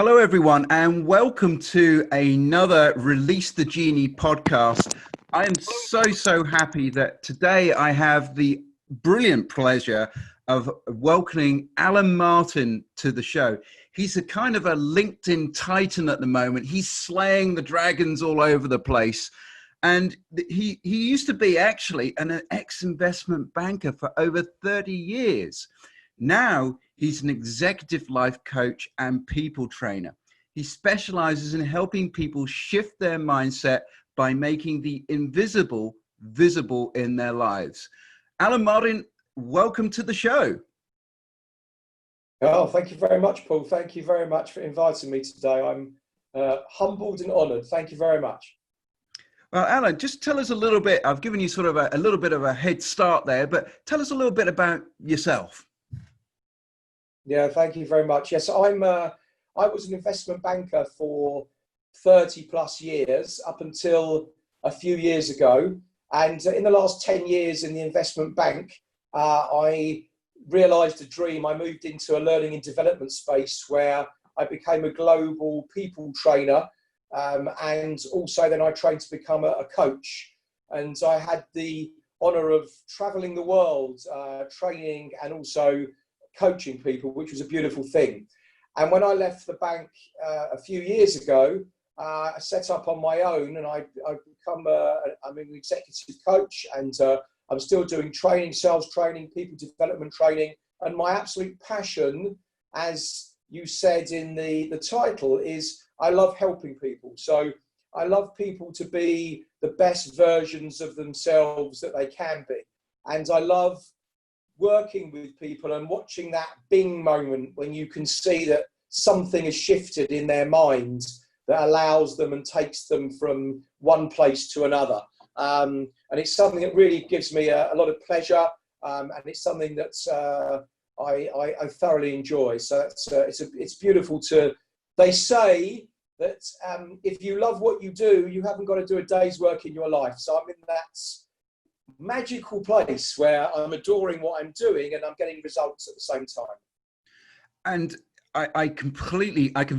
Hello, everyone, and welcome to another Release the Genie podcast. I am so happy that today I have the brilliant pleasure of welcoming Alan Martin to the show. He's a kind of a LinkedIn titan at the moment. He's slaying the dragons all over the place. And he used to be actually an ex-investment banker for over 30 years. Now he's an executive life coach and people trainer. He specializes in helping people shift their mindset by making the invisible visible in their lives. Alan Martin, welcome to the show. Oh, thank you very much, Paul. Thank you very much for inviting me today. I'm humbled and honored. Thank you very much. Well, Alan, just tell us a little bit. I've given you sort of a little bit of a head start there, but tell us a little bit about yourself. Yeah, thank you very much. Yes, I was an investment banker for 30 plus years up until a few years ago. And in the last 10 years in the investment bank, I realized a dream. I moved into a learning and development space where I became a global people trainer. And also then I trained to become a coach. And I had the honor of traveling the world, training and also coaching people, which was a beautiful thing. And when I left the bank a few years ago, I set up on my own, and I'm an executive coach, and I'm still doing training, sales training, people development training. And my absolute passion, as you said in the title, is I love helping people. So I love people to be the best versions of themselves that they can be. And I love working with people and watching that bing moment when you can see that something has shifted in their mind that allows them and takes them from one place to another. And it's something that really gives me a lot of pleasure. And it's something that I thoroughly enjoy. So it's beautiful they say that if you love what you do, you haven't got to do a day's work in your life. So I'm in that magical place where I'm adoring what I'm doing and I'm getting results at the same time. And I can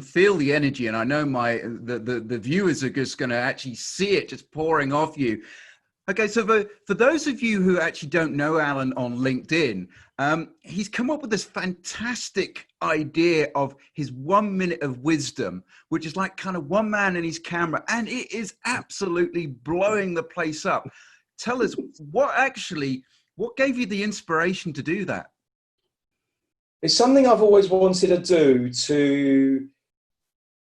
feel the energy, and I know the viewers are just going to actually see it just pouring off you. Okay, so for those of you who actually don't know Alan on LinkedIn, he's come up with this fantastic idea of his 1 minute of wisdom, which is like kind of one man and his camera, and it is absolutely blowing the place up. Tell us what gave you the inspiration to do that? It's something I've always wanted to do,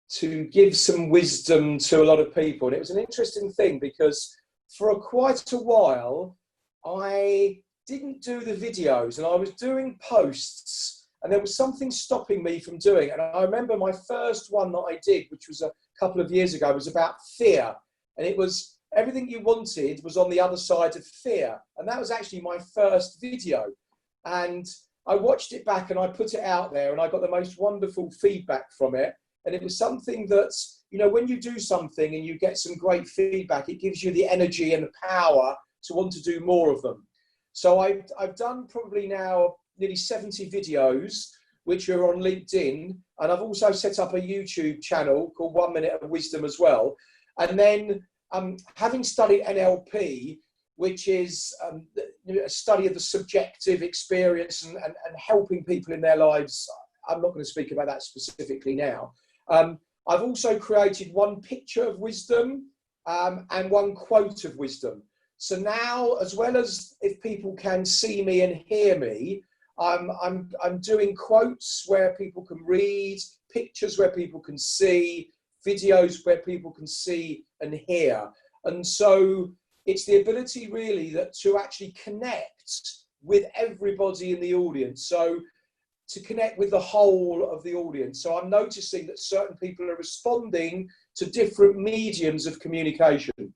to give some wisdom to a lot of people. And it was an interesting thing because for quite a while, I didn't do the videos and I was doing posts and there was something stopping me from doing it. And I remember my first one that I did, which was a couple of years ago, was about fear. And it was everything you wanted was on the other side of fear. And that was actually my first video. And I watched it back and I put it out there and I got the most wonderful feedback from it. And it was something that, when you do something and you get some great feedback, it gives you the energy and the power to want to do more of them. So I've done probably now nearly 70 videos, which are on LinkedIn. And I've also set up a YouTube channel called 1 Minute of Wisdom as well. And then having studied NLP, which is a study of the subjective experience and helping people in their lives. I'm not going to speak about that specifically now. I've also created one picture of wisdom and one quote of wisdom. So now, as well as if people can see me and hear me, I'm doing quotes where people can read, pictures where people can see, videos where people can see and hear. And so it's the ability really to actually connect with everybody in the audience. So to connect with the whole of the audience. So I'm noticing that certain people are responding to different mediums of communication.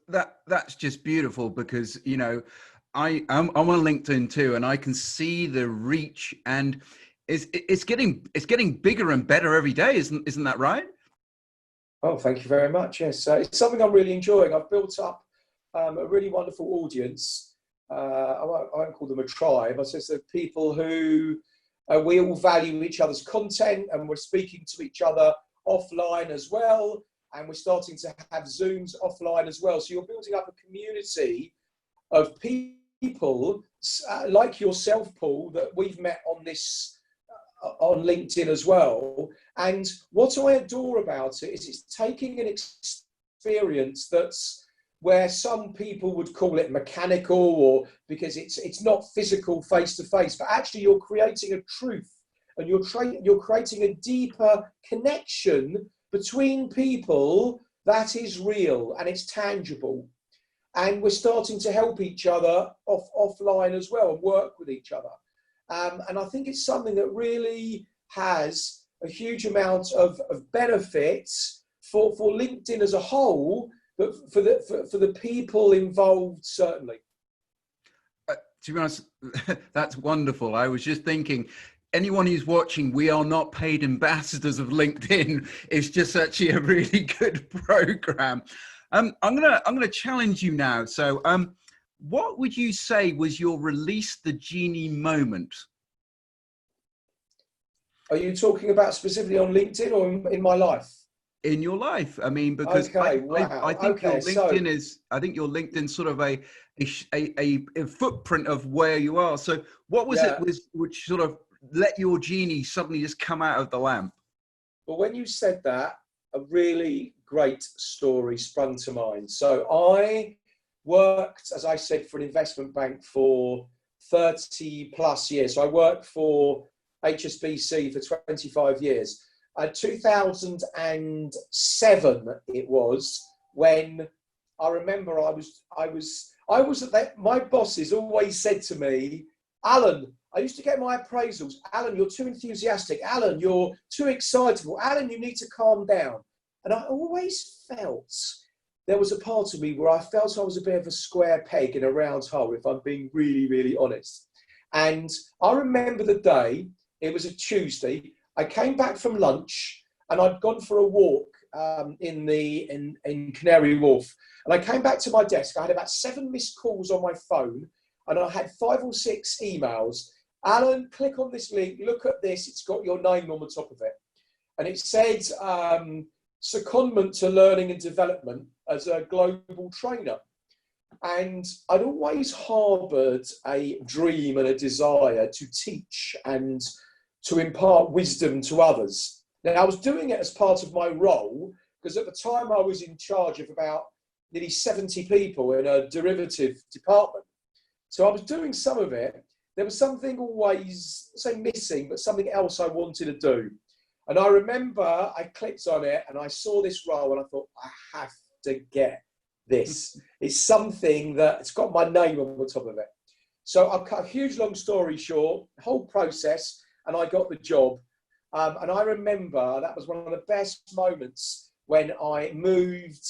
That's just beautiful because, I'm on LinkedIn too, and I can see the reach, and it's getting bigger and better every day. Isn't that right? Oh, thank you very much. Yes, it's something I'm really enjoying. I've built up a really wonderful audience. I won't call them a tribe. I just said people who We all value each other's content, and we're speaking to each other offline as well. And we're starting to have Zooms offline as well. So you're building up a community of people like yourself, Paul, that we've met on this on LinkedIn as well. And what I adore about it is it's taking an experience that's where some people would call it mechanical, or because it's not physical face to face, but actually you're creating a truth, and you're creating a deeper connection between people that is real and it's tangible. And we're starting to help each other offline as well, and work with each other. And I think it's something that really has a huge amount of benefits for LinkedIn as a whole, but for the people involved, certainly. To be honest, that's wonderful. I was just thinking, anyone who's watching, we are not paid ambassadors of LinkedIn. It's just actually a really good program. I'm gonna challenge you now. So, what would you say was your release the genie moment? Are you talking about specifically on LinkedIn or in my life? In your life, I mean, because okay, wow. I think okay, your LinkedIn is, I think your LinkedIn sort of a footprint of where you are. So, what was it which sort of let your genie suddenly just come out of the lamp? Well, when you said that, a really great story sprung to mind. So I worked, as I said, for an investment bank for 30 plus years. So I worked for HSBC for 25 years. 2007 it was, when I remember I was at that, my bosses always said to me, Alan, I used to get my appraisals, Alan, you're too enthusiastic, Alan, you're too excitable, Alan, you need to calm down. And I always felt there was a part of me where I felt I was a bit of a square peg in a round hole, if I'm being really, really honest. And I remember the day, it was a Tuesday, I came back from lunch and I'd gone for a walk in Canary Wharf. And I came back to my desk, I had about 7 missed calls on my phone, and I had 5 or 6 emails. Alan, click on this link, look at this, it's got your name on the top of it. And it said, secondment to learning and development as a global trainer. And I'd always harboured a dream and a desire to teach and to impart wisdom to others. Now, I was doing it as part of my role, because at the time I was in charge of about nearly 70 people in a derivative department. So I was doing some of it. There was something always, say missing, but something else I wanted to do. And I remember I clicked on it and I saw this role and I thought, I have to get this. It's something that it's got my name on the top of it. So I'll cut a huge long story short, the whole process, and I got the job. And I remember that was one of the best moments when I moved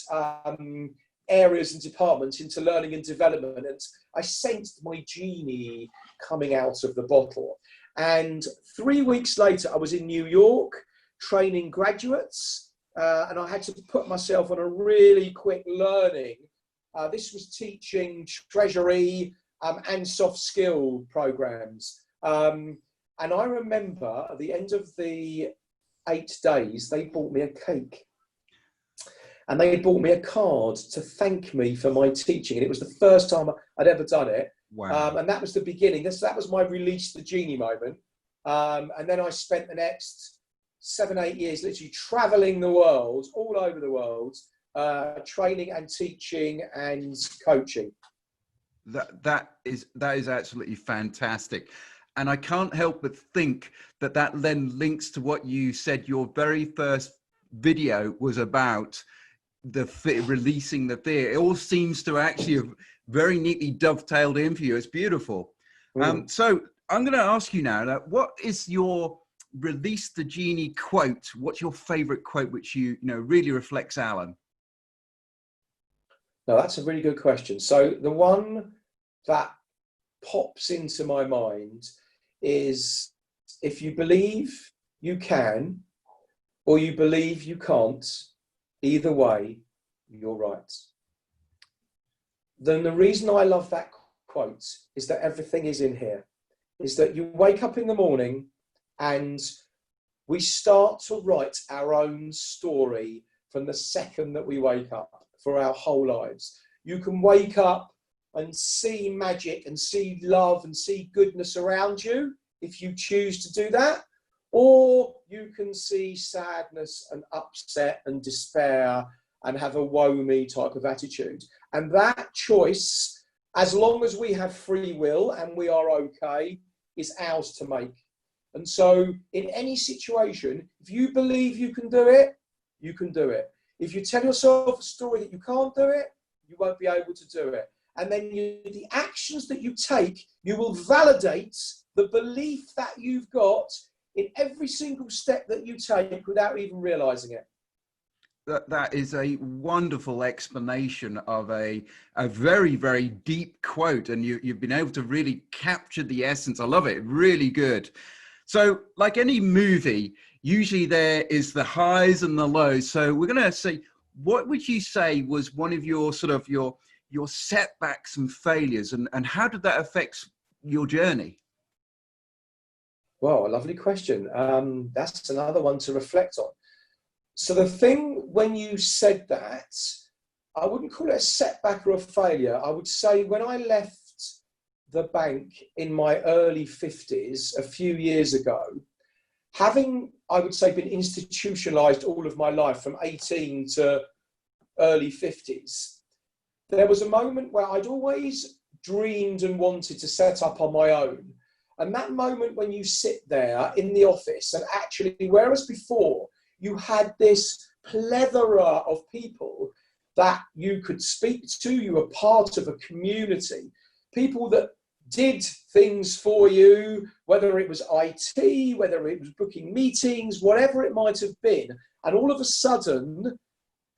areas and departments into learning and development. And I sensed my genie coming out of the bottle. And 3 weeks later, I was in New York training graduates, and I had to put myself on a really quick learning. This was teaching treasury and soft skill programs. And I remember at the end of the 8 days, they bought me a cake. And they bought me a card to thank me for my teaching. And it was the first time I'd ever done it. Wow. And that was the beginning. That was my release the genie moment. And then I spent the next 7, 8 years literally traveling the world, all over the world, training and teaching and coaching. That is absolutely fantastic. And I can't help but think that then links to what you said your very first video was about, releasing the fear. It all seems to actually have very neatly dovetailed in for you. It's beautiful. So I'm going to ask you now, what is your release the genie quote? What's your favorite quote which you know really reflects Alan? No, that's a really good question. So the one that pops into my mind is, if you believe you can or you believe you can't, either way, you're right. Then the reason I love that quote is that everything is in here. Is that you wake up in the morning And we start to write our own story from the second that we wake up for our whole lives. You can wake up and see magic and see love and see goodness around you if you choose to do that. Or you can see sadness and upset and despair and have a woe me type of attitude. And that choice, as long as we have free will and we are okay, is ours to make. And so in any situation, if you believe you can do it, you can do it. If you tell yourself a story that you can't do it, you won't be able to do it. And then the actions that you take, you will validate the belief that you've got in every single step that you take without even realizing it. That is a wonderful explanation of a very, very deep quote. And you've been able to really capture the essence. I love it. Really good. So like any movie, usually there is the highs and the lows. So we're going to say, what would you say was one of your sort of your setbacks and failures, and how did that affect your journey? Well, a lovely question. That's another one to reflect on. So the thing, when you said that, I wouldn't call it a setback or a failure. I would say when I left the bank in my early 50s, a few years ago, having, I would say, been institutionalized all of my life from 18 to early 50s, there was a moment where I'd always dreamed and wanted to set up on my own. And that moment when you sit there in the office and actually, whereas before you had this plethora of people that you could speak to, you were part of a community, people that did things for you, whether it was IT, whether it was booking meetings, whatever it might have been. And all of a sudden,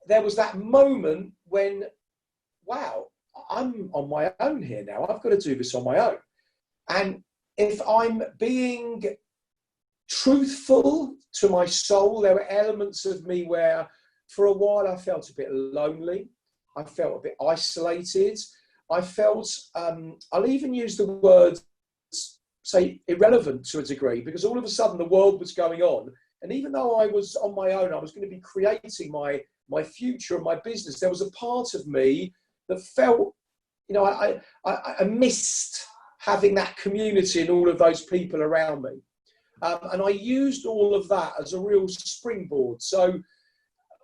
there was that moment when, wow, I'm on my own here now. I've got to do this on my own. And if I'm being truthful to my soul, there were elements of me where for a while I felt a bit lonely. I felt a bit isolated. I felt, I'll even use the word, say, irrelevant to a degree, because all of a sudden the world was going on. And even though I was on my own, I was going to be creating my future and my business, there was a part of me that felt, you know, I missed having that community and all of those people around me. And I used all of that as a real springboard. So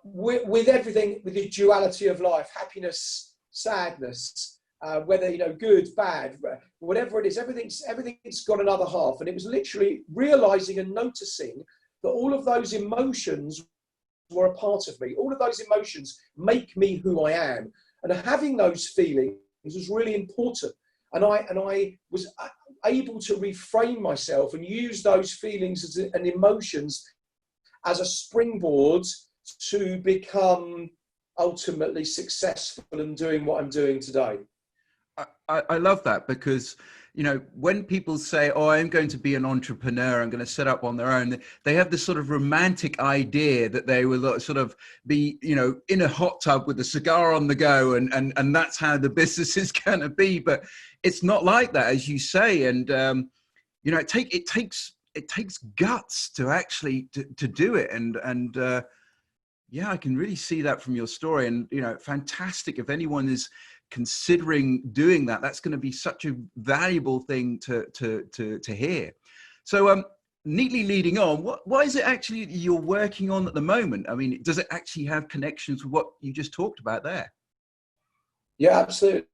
with everything, with the duality of life, happiness, sadness, whether, you know, good, bad, whatever it is, everything's got another half. And it was literally realizing and noticing that all of those emotions were a part of me. All of those emotions make me who I am. And having those feelings was really important. And I was able to reframe myself and use those feelings and emotions as a springboard to become ultimately successful in doing what I'm doing today. I love that, because, you know, when people say, oh, I'm going to be an entrepreneur, I'm going to set up on their own, they have this sort of romantic idea that they will sort of be, you know, in a hot tub with a cigar on the go, and that's how the business is going to be. But it's not like that, as you say. And, you know, it takes guts to actually to do it. And yeah, I can really see that from your story. And, you know, fantastic. If anyone is considering doing that, that's going to be such a valuable thing to hear. So neatly leading on, what is it actually you're working on at the moment? I mean, does it actually have connections with what you just talked about there? Yeah, absolutely.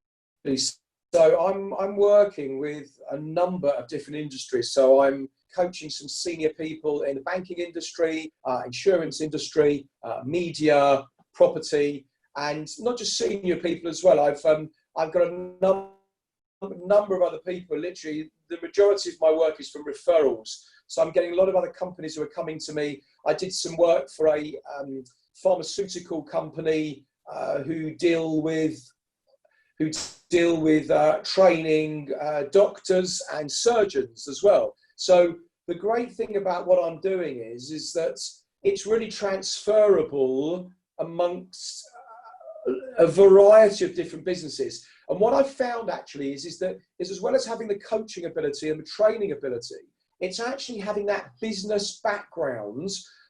So I'm working with a number of different industries. So I'm coaching some senior people in the banking industry, insurance industry, media, property, and not just senior people as well. I've got a number of other people. Literally, the majority of my work is from referrals. So I'm getting a lot of other companies who are coming to me. I did some work for a pharmaceutical company who deal with training doctors and surgeons as well. So the great thing about what I'm doing is that it's really transferable amongst a variety of different businesses. And what I've found actually is that as well as having the coaching ability and the training ability, it's actually having that business background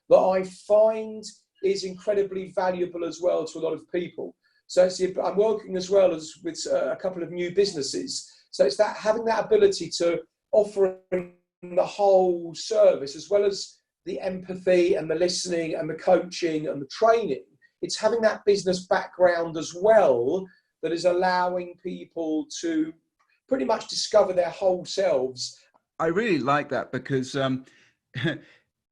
that I find is incredibly valuable as well to a lot of people. So I'm working as well as with a couple of new businesses. So it's that having that ability to offer the whole service, as well as the empathy and the listening and the coaching and the training. It's having that business background as well that is allowing people to pretty much discover their whole selves. I really like that because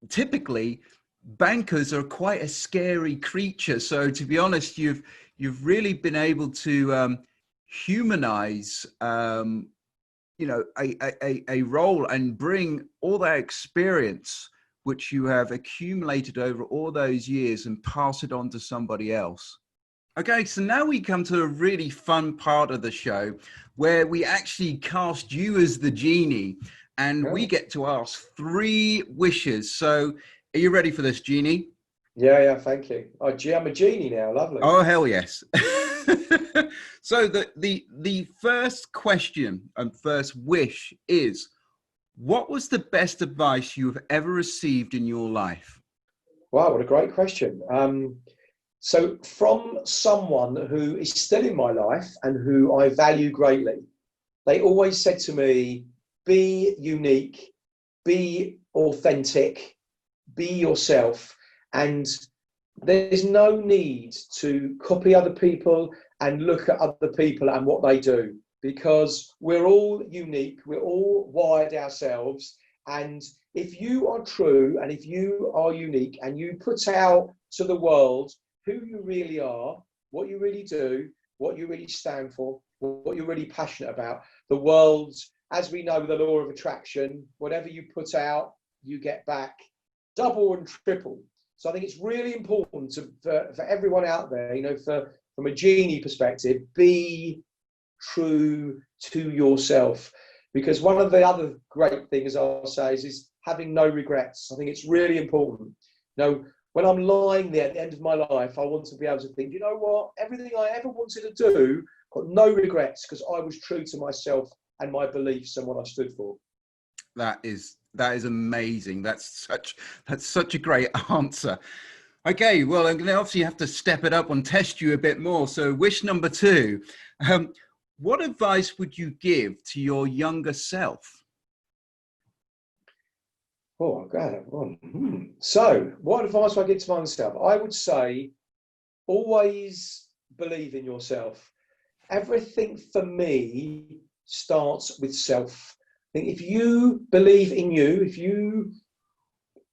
typically bankers are quite a scary creature. So to be honest, you've really been able to humanize a role and bring all that experience which you have accumulated over all those years and pass it on to somebody else. Okay, so now we come to a really fun part of the show where we actually cast you as the genie and we get to ask 3 wishes. So are you ready for this, Genie? Yeah, thank you. Oh, I'm a genie now, lovely. Oh, hell yes. So the first question and first wish is, what was the best advice you have ever received in your life? Wow, what a great question. So from someone who is still in my life and who I value greatly, they always said to me, be unique, be authentic, be yourself. And there's no need to copy other people and look at other people and what they do, because we're all unique, we're all wired ourselves. And if you are true and if you are unique and you put out to the world who you really are, what you really do, what you really stand for, what you're really passionate about, the world, as we know, the law of attraction, whatever you put out, you get back double and triple. So I think it's really important for everyone out there, from a genie perspective, be true to yourself. Because one of the other great things I'll say is having no regrets. I think it's really important. When I'm lying there at the end of my life, I want to be able to think, you know what, everything I ever wanted to do, got no regrets because I was true to myself and my beliefs and what I stood for. That is amazing. That's such a great answer. Okay, well, I'm going to obviously have to step it up and test you a bit more. So wish number 2, what advice would you give to your younger self? Oh, God. So what advice would I give to myself? I would say, always believe in yourself. Everything for me starts with self. I think if you believe in you,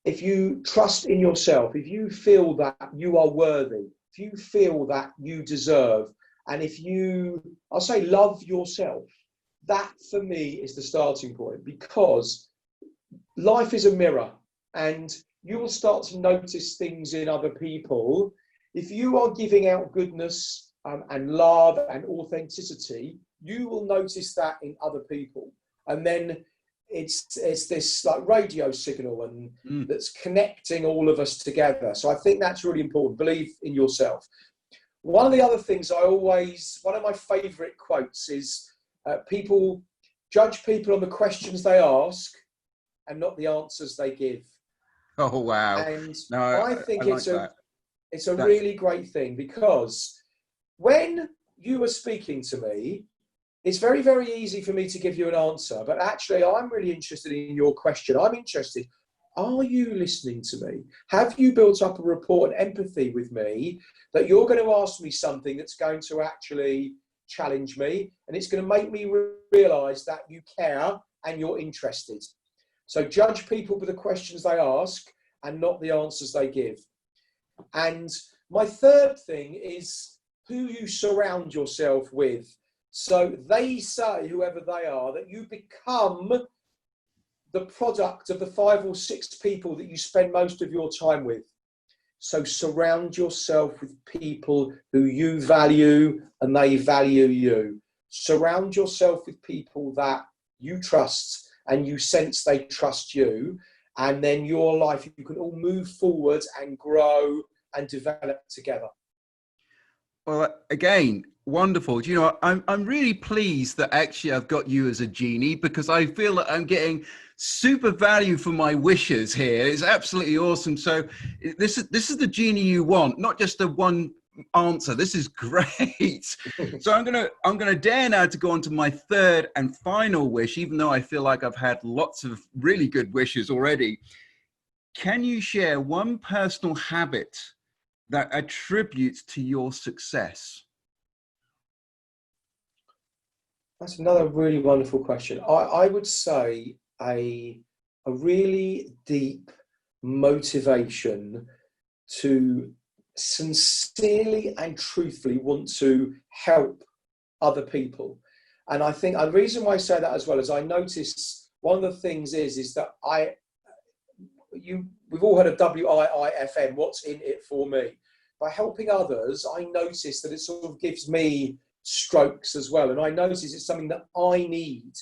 if you trust in yourself, if you feel that you are worthy, if you feel that you deserve, and if you, I'll say, love yourself, that for me is the starting point, because life is a mirror and you will start to notice things in other people. If you are giving out goodness and love and authenticity, you will notice that in other people. And then it's this like radio signal and that's connecting all of us together. So I think that's really important. Believe in yourself. One of the other things one of my favorite quotes is people judge people on the questions they ask and not the answers they give. Oh, wow. And No, I think I like it's a really great thing, because when you are speaking to me, it's very, very easy for me to give you an answer, but actually I'm really interested in your question. I'm interested. Are you listening to me? Have you built up a rapport and empathy with me that you're going to ask me something that's going to actually challenge me, and it's going to make me realize that you care and you're interested? So judge people for the questions they ask and not the answers they give. And my third thing is who you surround yourself with. So they say, whoever they are, that you become the product of the 5 or 6 people that you spend most of your time with. So surround yourself with people who you value and they value you. Surround yourself with people that you trust and you sense they trust you. And then your life, you can all move forward and grow and develop together. Well, again, Wonderful. Do you know, I'm really pleased that actually I've got you as a genie, because I feel that I'm getting super value for my wishes here. It's absolutely awesome. So this is the genie you want, not just a one answer. This is great. So I'm gonna dare now to go on to my third and final wish, even though I feel like I've had lots of really good wishes already. Can you share one personal habit that attributes to your success? That's another really wonderful question. I would say a really deep motivation to sincerely and truthfully want to help other people. And I think the reason why I say that as well is I notice one of the things is that we've all heard of WIIFM, what's in it for me. By helping others, I notice that it sort of gives me strokes as well. And I notice it's something that I need.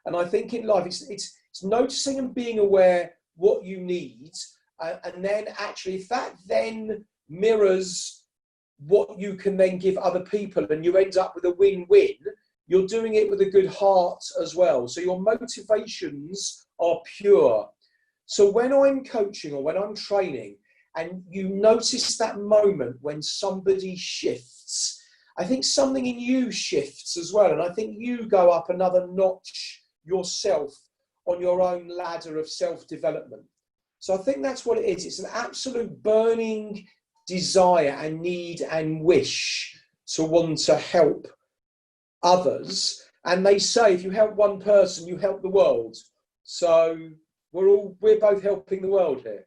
And I think in life, it's noticing and being aware what you need. And then actually, if that then mirrors what you can then give other people and you end up with a win-win, you're doing it with a good heart as well. So your motivations are pure. So when I'm coaching or when I'm training and you notice that moment when somebody shifts, I think something in you shifts as well. And I think you go up another notch yourself on your own ladder of self-development. So I think that's what it is. It's an absolute burning desire and need and wish to want to help others. And they say if you help one person, you help the world. So we're both helping the world here.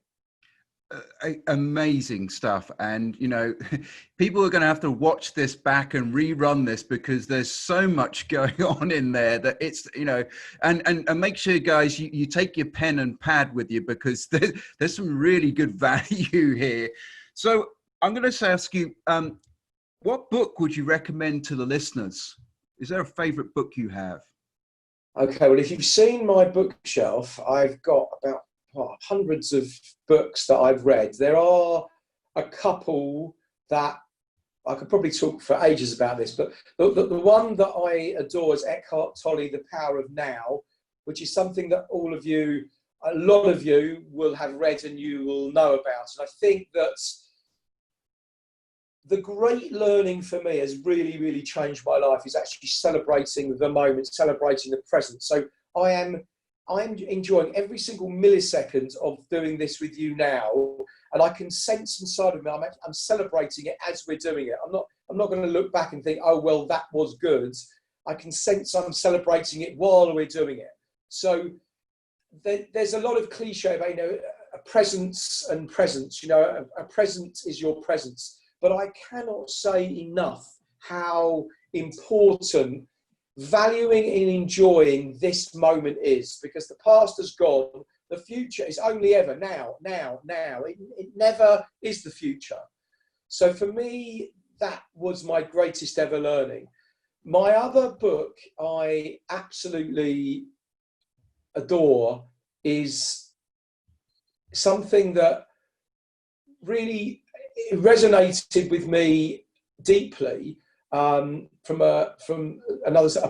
Amazing stuff. And you know, people are going to have to watch this back and rerun this, because there's so much going on in there that it's, you know, and make sure, guys, you take your pen and pad with you, because there's some really good value here. So I'm going to ask you, what book would you recommend to the listeners? Is there a favorite book you have? Okay, well, if you've seen my bookshelf, I've got about hundreds of books that I've read. There are a couple that I could probably talk for ages about this, but the one that I adore is Eckhart Tolle, The Power of Now, which is something that a lot of you will have read and you will know about. And I think that the great learning for me has really, really changed my life is actually celebrating the moment, celebrating the present. So I'm enjoying every single millisecond of doing this with you now, and I can sense inside of me I'm celebrating it as we're doing it. I'm not going to look back and think, oh well, that was good. I can sense I'm celebrating it while we're doing it. So there's a lot of cliche about, you know, a presence and presence. You know, a present is your presence. But I cannot say enough how important valuing and enjoying this moment is, because the past has gone. The future is only ever now. It never is the future. So for me, that was my greatest ever learning. My other book I absolutely adore is something that really resonated with me deeply, from a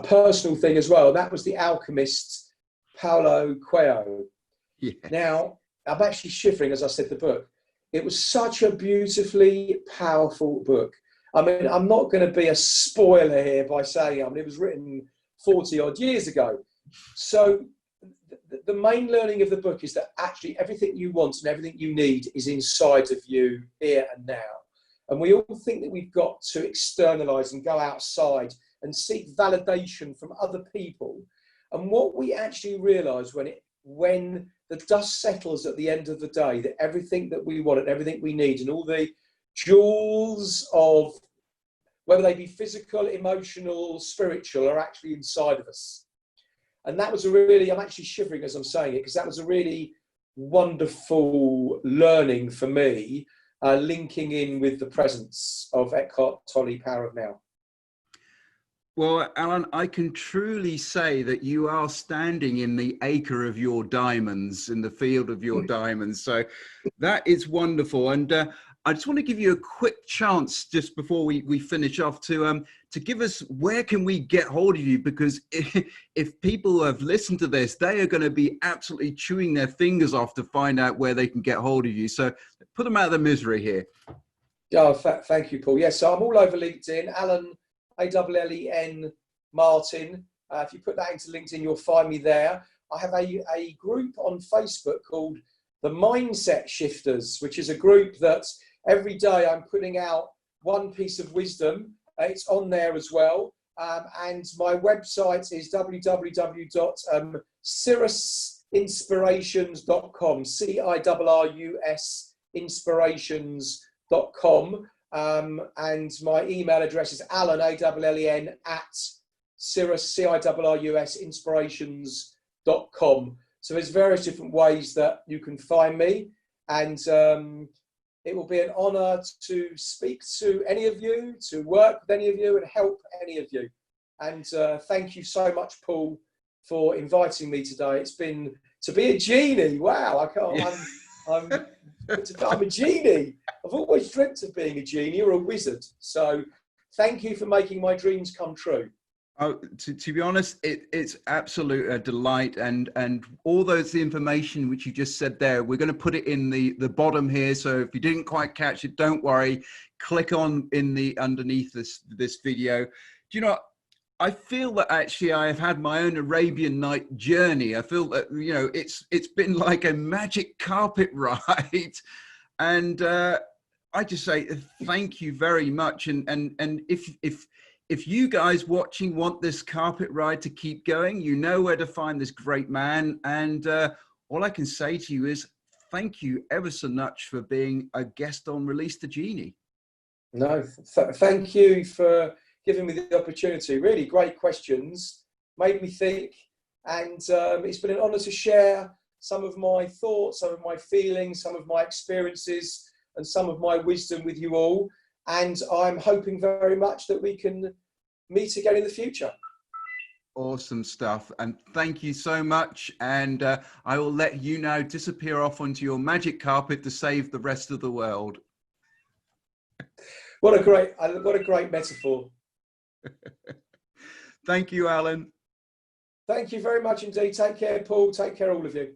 personal thing as well. That was The Alchemist, Paulo Coelho. Yeah. Now, I'm actually shivering as I said the book. It was such a beautifully powerful book. I mean, I'm not going to be a spoiler here by saying, it was written 40 odd years ago. So the main learning of the book is that actually everything you want and everything you need is inside of you here and now. And we all think that we've got to externalize and go outside and seek validation from other people. And what we actually realize when the dust settles at the end of the day, that everything that we want and everything we need and all the jewels of, whether they be physical, emotional, spiritual, are actually inside of us. And that was I'm actually shivering as I'm saying it, because that was a really wonderful learning for me, linking in with the presence of Eckhart Tolle, Power of Now. Well, Alan, I can truly say that you are standing in the acre of your diamonds, in the field of your diamonds. So that is wonderful. And I just want to give you a quick chance just before we finish off to give us, where can we get hold of you? Because if people have listened to this, they are going to be absolutely chewing their fingers off to find out where they can get hold of you. So put them out of their misery here. Oh, thank you, Paul. Yes, so I'm all over LinkedIn, Alan, A-L-L-E-N, Martin. If you put that into LinkedIn, you'll find me there. I have a group on Facebook called The Mindset Shifters, which is a group that every day I'm putting out one piece of wisdom. It's on there as well. And my website is www.cirusinspirations.com, CIRRUS inspirations.com. And my email address is Alan, A-L-L-E-N, at Cirrus, CIRRUS inspirations.com. So there's various different ways that you can find me. And it will be an honour to speak to any of you, to work with any of you and help any of you. And thank you so much, Paul, for inviting me today. It's been to be a genie. Wow, I can't. Yeah. I'm a genie. I've always dreamt of being a genie or a wizard. So thank you for making my dreams come true. Oh, to be honest, it's absolute a delight, and all those information which you just said there, we're going to put it in the bottom here. So if you didn't quite catch it, don't worry. Click on in the underneath this video. Do you know, I feel that actually I have had my own Arabian Night journey. I feel that, you know, it's been like a magic carpet ride, and I just say thank you very much. And if you guys watching want this carpet ride to keep going, you know where to find this great man. And all I can say to you is thank you ever so much for being a guest on Release the Genie. No, thank you for giving me the opportunity. Really great questions, made me think. And it's been an honour to share some of my thoughts, some of my feelings, some of my experiences, and some of my wisdom with you all. And I'm hoping very much that we can meet again in the future. Awesome stuff. And thank you so much. And I will let you now disappear off onto your magic carpet to save the rest of the world. What a great metaphor. Thank you, Alan. Thank you very much indeed. Take care, Paul. Take care, all of you.